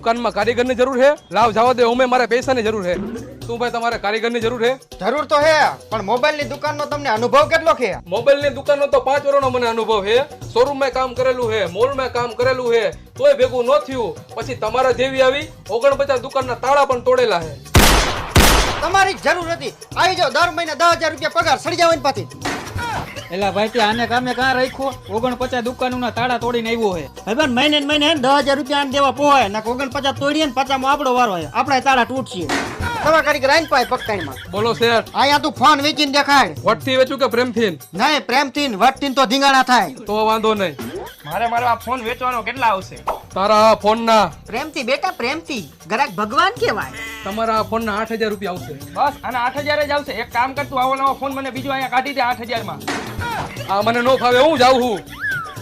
દુકાનમાં કારીગરની જરૂર છે? લાવ જવા દે, ઓમે મારે પૈસાની જરૂર છે. શું ભાઈ તમારે કારીગરની જરૂર છે? જરૂર તો હે, પણ મોબાઈલ ની દુકાનનો તમને અનુભવ કેટલો છે? મોબાઈલની દુકાનનો તો 5 વર્ષનો મને અનુભવ છે. શોરૂમમાં કામ કરેલું છે, મોલમાં કામ કરેલું છે, તોય ભેગું ન થયું. પછી તમારા જેવી આવી 49 દુકાનના તાળા પણ તોડેલા છે. તમારી જ જરૂર હતી. આવી જાઓ, દર મહિને 10,000 રૂપિયા પગાર સડી જાવ પાછી. એલા ભાઈ તે આને કામે કાં રાખ્યો? 49 દુકાનોના તાળા તોડીને આવ્યો છે. ભાઈ મહિને ને મહિને 10,000 રૂપિયા આને દેવા પોહાય ના 49 તોડીએ ને 50 માં આપણો વારો હોય. આપણા તાળા તૂટશે. તમારા કારીગર આઈને પાય પકડાઈમાં. બોલો શેઠ, અહીંયા તું ફોન વેચીને દેખાડ. વટથી વેચું કે પ્રેમથી? નહીં, પ્રેમથી ને વટથી તો ધીંગાણા થાય. તો વાંધો નહીં. મારો આ ફોન વેચવાનો કેટલા આવશે? તારા આ ફોનના પ્રેમથી બેટા, પ્રેમથી. ગ્રાહક ભગવાન કહેવાય. તમારા આ ફોનના 8,000 રૂપિયા આવશે. બસ આના 8,000 જ આવશે. એક કામ કર તું, આવો નવો ફોન મને બીજો અહીંયા કાઢી દે 8,000 માં. આ મને નો ફાવે, હું જાઉં છું.